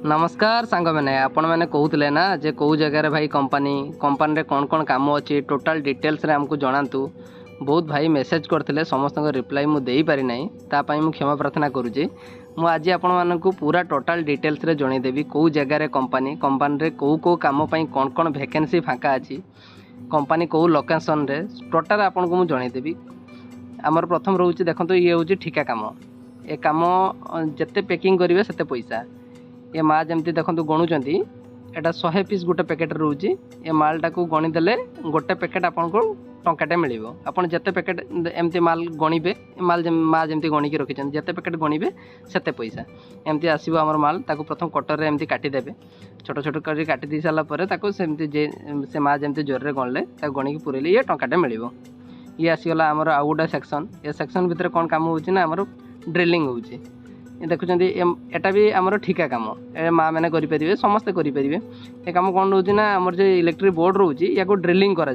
नमस्कार सांग मैंने आपण मैंने कहते ना जे कौ जगार भाई कंपानी कौन कौन काम अच्छी टोटाल डिटेल्स रे हमको जनातु। बहुत भाई मेसेज करते समस्त रिप्लाई मुझे पारि ना तापाई मु क्षमा प्रार्थना करुँचे। मुझे आपण मानक पूरा टोटाल डिटेल्स रे जनईदेवी कौ जगार कंपानी कौ कौ काम कौन कौन वैकेंसी फाँका अच्छी कंपानी कौ लोकेशन रे टोटाल आपन को मुझे जनईदेवी। आमर प्रथम रोचे देखो ये हूँ ठिका काम। ए काम जिते पैकिंग करेंगे सेते पैसा। ये माँ जमती देखो गणुंट एटा 100 पीस गोटे पैकेट रोचे। ये मालटा को गणीदेले गोटे पैकेट आपको टंकाटे मिल आपड़ जिते पैकेट एमती माल गणिबे माल माँ जमी गणिकी रखी जिते पैकेट गणिबे सेते पैसा एमती आसो आम माल ताको प्रथम कटर एमती काटिदेवे छोट छोट कर काटी दी सारापर से माँ जमी जोर गणले गणिकी पुरेले ये टंकाटे मिल। ये आसीगला आमर आउ गोटे सेक्शन। ये सेक्शन भितर कौन काम होना आमर ड्रिलिंग होची। देखुं एटा भी आमर ठिका काम ए माँ मैंने करेंगे समस्ते करेंगे। ये कम कौन रोचे ना आमर जो इलेक्ट्रिक बोर्ड रोचे या ड्रिलिंग करा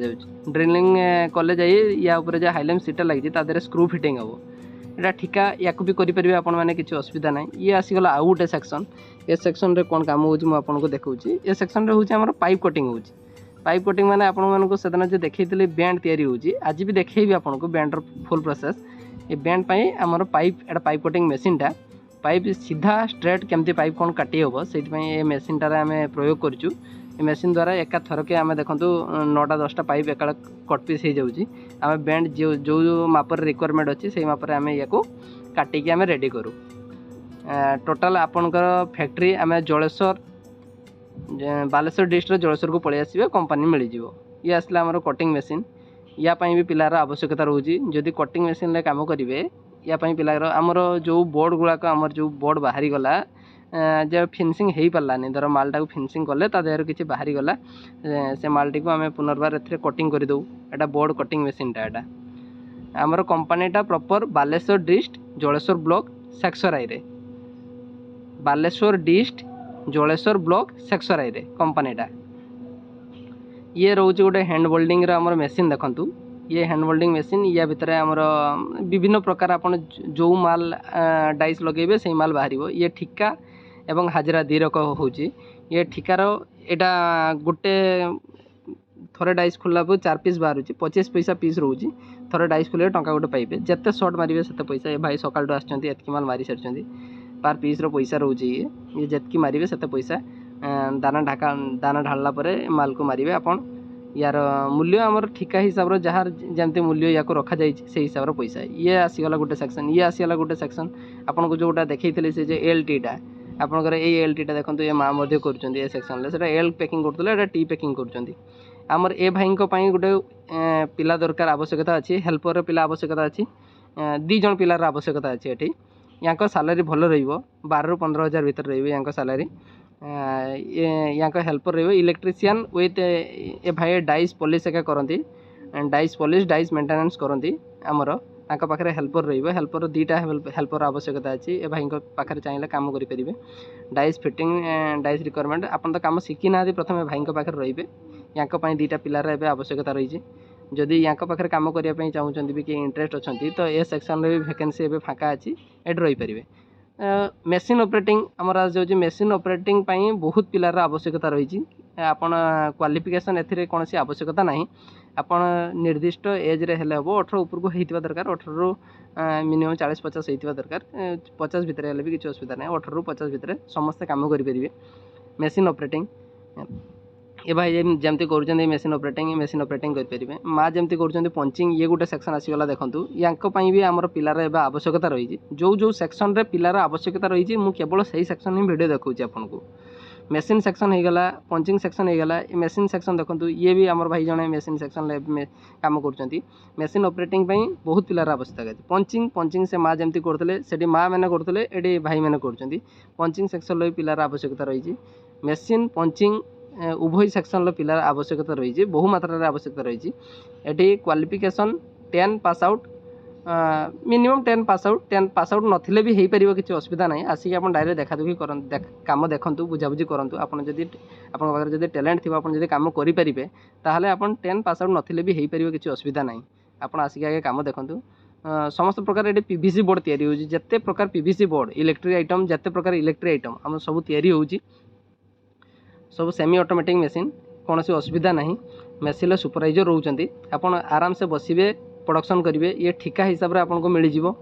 ड्रिलिंग कले जाए या जो हाइलेम सीटा लगी तादे स्क्रू फिटिंग हम यहाँ ठिका या भी करेंगे आपण मैंने किसी असुविधा ना। ये आसीगला आउ गोटे सेक्शन। ये सेक्शन रे कौन काम होको देखा। ये सेक्शन रे होची आमर पाइप कटिंग होची। पाइप कटिंग मैंने आपको सेदिन जो देखी बैंड तैयारी आज भी देखेबी आपको बैंडर फुल प्रोसेस। ये बैंड आमर पाइप एटा पाइप कटिंग मेसीनटा पाइप सीधा स्ट्रेट केमती पाइप कौन काटी हम से मेसीन टार आम प्रयोग करूँ। मेसीन द्वारा एका थरक आम देखूँ 9टा 10टा पाइप एका कट पीस हो जाऊँगी। आम बैंड जो जो मापर रिक्वायरमेंट अच्छी से मापर आम या काटिकी आम रेडी करूँ। टोटाल आपणकर फैक्ट्री आम जलेश्वर बालेश्वर डिस्ट्रिक्ट जलेश्वर को पलि आसवे कंपानी मिल जाव। ये आसला आमर कटिंग मेसीन या भी पिलार आवश्यकता रोची। जदि कटिंग मेसीन काम करेंगे या पिलार आमर जो बोर्ड गुड़ाक आमर जो बोर्ड बाहरी गला जो फिनिशिंग हो पारानी धर मालटा को फिनिशिंग कले देहर किसी बाहरी गला से मालटी को आम पुनर्बार ए कटिंग करदे। एटा बोर्ड कटिंग मेसीनटा एटा आमर कंपानीटा proper Baleswar district Jaleswar block Seksarai रे बालेश्वर डिस्ट्रिक्ट जलेश्वर ब्लॉक सेक्सराई रे कंपानीटा। ये रोचे गोटे हैंड बोल्डिंग आमर मेसीन देखंतु। ये हैंड बोल्डिंग मेसीन या भितर आमर विभिन्न प्रकार आपन जो माल डाइस लगेबे से माल बाहर। ये ठिका एवं हाजरा दी रक होची। ये ठिकार एटा गोटे थोड़े डाइस खोलला 4 पीस बाहर 25 पैसा पीस रोची। थोड़े डाइस खोले टंका गोटे पाइबे जिते शॉर्ट मारे से पैसा। ये भाई सकाल आसछंती एतकी माल मारी सारछंती पार पीस रो पैसा रोची। ये जितकी मारे से पैसा दाना ढालला परे माल को मारे आपन। यार मूल्य आमर ठिका हिसाब से जहाँ जमती मूल्य या रखा जाए से हिसाब से पैसा। ये आसीगला गोटे सेक्शन। ये आसीगला गोटे सेक्शन आपन को जोटा देखी से जो एल टीटा आपंकर ये एल टीटा देखो ये माँ कर सेक्शन से एल पैकिंग करते टी पैकिंग कर आमर ए भाई गोटे पिला दरकार आवश्यकता अच्छी। हेल्पर पिला आवश्यकता अच्छी। 2 जन पिलार आवश्यकता अच्छी। ये यहाँ सैलरी भल रही 12 ରୁ 15 हज़ार भर रही सैलरी। यहाँ हेल्पर रही इलेक्ट्रीशियन विथ ए भाई डाइस पॉलिश एका करती डाइस पॉलिश डाइस मेंटेनेंस करती आमर तांका पाखरे हेल्पर रही। हेल्पर 2टा हेल्पर आवश्यकता अच्छी। ए भाई पाखे चाहिए काम करेंगे डाइस फिटिंग डाइस रिक्वायरमेंट आपन तो काम शिखी ना प्रथम भाई पाखे रही। यहाँ 2टा पिलार एवं आवश्यकता रही। जदि यहाँ पाखे काम करने चाहते भी किए इंटरेस्ट अच्छा तो ये सेक्शन भी वैकेंसी एवं फाँका अच्छी एट रही पारे। मेसीन ऑपरेटिंग आमर आज जो मेसीन ऑपरेटिंग बहुत पिलार आवश्यकता रही। आपन क्वालिफिकेशन एथिरे कौन सी आवश्यकता नहीं। आपन निर्दिष्ट एज रे हेले हम 18 ऊपर को होइतिबा दरकार। 18 रू मिनिमम 40-50 होइतिबा दरकार। 50 भितर हेले भी किसी असुविधा नहीं। 18 रू 50 भितर समस्ते काम करेंगे मेसीन ऑपरेटिंग। ये भाई जमती कर मेसीन ऑपरेटिंग करेंगे। माँ जमती कर पंचिंग ये गोटे सेक्शन आसीगला देखूँ। यहाँ भी आमर पिलार एवं आवश्यकता रही। जो जो सेक्शन रे पिलार आवश्यकता रही मुझे केवल सही सेक्शन ही वीडियो देखा आपको। मेसीन सेक्शन हो गला पंचिंग सेक्शन हो गला। मेसीन सेक्शन देखूँ ये भी आमर भाई जड़े मेसीन सेक्शन काम कर मेसीन ऑपरेटिंग बहुत पिलार आवश्यकता है। पंचिंग से माँ जमती करते से माँ मैंने करते ये भाई मैंने कर पंचिंग सेक्शन पिलार आवश्यकता रही। मेसीन पंचिंग उभय सेक्शन पिलार आवश्यकता रही बहु मात्रा आवश्यकता रही। ये qualification 10 pass out minimum 10 pass out नथिले भी हो पार किसी असुविधा नहीं। आसिक आप डायरेक्ट देखा दुखी काम देखूँ बुझाबुझी करूँ। आपड़ी टैलेंट थी आप कम करेंगे ताहले आप 10 पास आउट नथिले भी हो पार किसी असुविधा नहीं। आप आसिक आगे काम देखूँ समस्त प्रकार ये पीवीसी बोर्ड तैयारी होची जत्ते प्रकार पीवीसी बोर्ड इलेक्ट्रिक आइटम जत्ते प्रकार इलेक्ट्रिक आइटम हम सब तैयारी होची सब सेमी ऑटोमेटिक मशीन कौन सी असुविधा नहीं मशीन सुपरवाइजर रोचंती आपण आराम से बसिबे प्रोडक्शन करेंगे ये ठिका हिसाब से आपको मिल जाव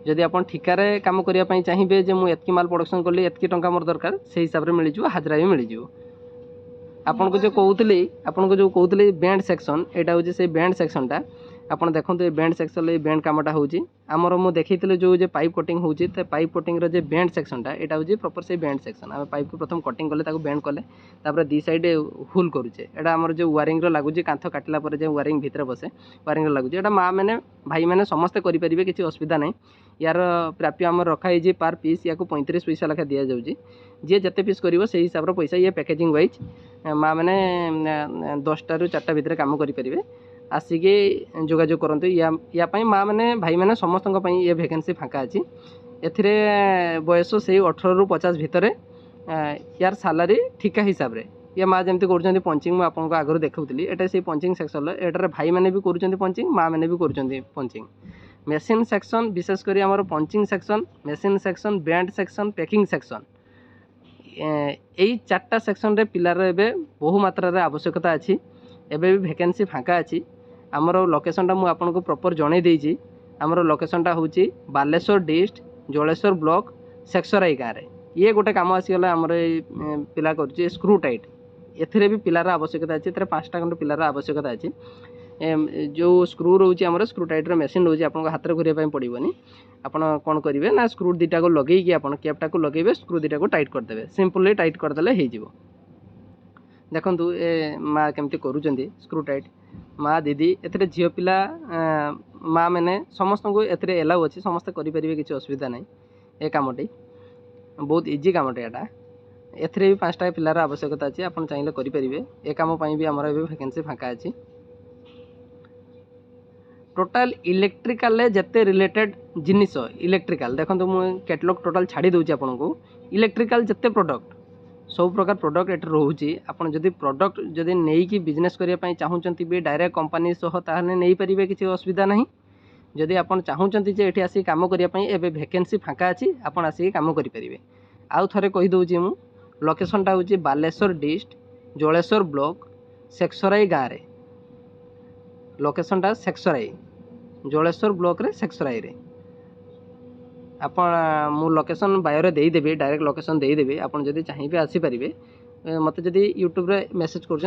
जदि आप ठिकार काम करने चाहिए जे मुझे एतकी माल प्रोडक्शन कली एतकी टंका मोर दरकार से हिसाब से मिल जाव हाजरा भी मिल जाव आपन को जो कहते बैंड सेक्शन यहाँ हूँ से बैंड सेक्शनटा आपन देखो ये बैंड सेक्शन बैंड कामटा होची आमर मु देखी जो पाइप कटिंग होची पाइप कटिंग रो बैंड सेक्शनटा यहाँ हूँ प्रॉपर से बैंड सेक्शन आम पाइप को प्रथम कटिंग कले बैंड कले तापर दी साइड होल करुचे एटा आमर जो वायरिंग लगुच कांथ काटिला जो वायरिंग भितर बसे वायरिंग लगुच एटा माँ मैंने भाई मैंने समस्ते करेंगे किसी असुविधा नहीं यार प्राप्य आम रखाई पार पीस या 35 पैसा लेखा दि जाऊँगी जी जिते पीस कर से हिसाब से पैसा ये पैकेजिंग वाइज माँ मैंने 10टा ରୁ 4टा भितर काम करेंगे आसिके जोगाजोग करते या माँ मैंने भाई मैंने समस्त ये वैकेंसी फाँका अच्छी एथिरे बयस से 18 ରୁ 50 भितर यार सालारी ठिका हिसाब से या माँ जमी कर पंचिंग मुझे आपको आगुरी देखुली एटा से पंचिंग सेक्शन एटार भाई मैंने भी कर पंचिंग माँ मैंने भी कर पंचिंग मेसीन सेक्शन विशेष कर आमर punching section machine section band section packing section यही 4टा सेक्शन रे पिलार एबे बहु मात्रा रे आवश्यकता अच्छी एबे भी वैकेंसी फाँका अच्छी आमर लोकेशनटा मुझे आपको प्रॉपर जणई देइछि आमर लोकेशनटा होची बालेश्वर डिस्ट्रिक्ट जलेश्वर ब्लॉक सेक्सराई गाँव में ये गोटे काम आसीगला आमर पिला कर स्क्रू टाइट एथिरे भी पिलार आवश्यकता अच्छी 5टा खंड पिलार आवश्यकता अच्छी जो स्क्रू रोचे आमर स्क्रू टाइटर मेसीन रोचे आप हाथ में घूरने पड़ोनी आपड़ कौन करेंगे ना स्क्रू दुटा को लगे आप कैपटा को लगे स्क्रू दुटा को टाइट करदे सिंपली टाइट करदे हो देखु ए माँ केमती करुँच स्क्रू टाइट माँ दीदी ए झील पिला माँ मैंने समस्त को एलाउ अच्छी समस्ते करेंगे किसी असुविधा नहीं ए कामटी बहुत इजी कामटे यहाँ एथिरे भी 5टा पिलार आवश्यकता अच्छी आप चाहिए करेंगे ए काम भी आमर ए वैकेंसी फाँका अच्छी टोटाल इलेक्ट्रिकल जिते रिलेटेड जिनिस इलेक्ट्रिकल देखो मुझे कैटलॉग टोटाल छाड़ी दूसरी आपको इलेक्ट्रिकल जिते प्रोडक्ट सब प्रकार प्रोडक्ट ये रोचे आपड़ जदि प्रोडक्ट जदि नहीं बिजनेस करने चाहूँगी भी डायरेक्ट कंपनी सह ताहले नहीं पारे किसी असुविधा नहीं जदि आप चाहूँगी जे ये आसिक कम करने एवं वैकेंसी फाँका अच्छी आप आसिक कम करेंगे आउ थे कहीदे मु लोकेशनटा हूँ बालेश्वर डिस्ट्रिक्ट जलेश्वर ब्लॉक सेक्सराई गाँव में लोकेशनटा सेक्सराई जलेश्वर ब्लॉक रे सेक्सराई रे आपण मु लोकेशन बायो देदेवी डायरेक्ट लोकेशन देदेवी आप जदि चाहिए आसीपारे मत जदि यूट्यूब रे मेसेज कर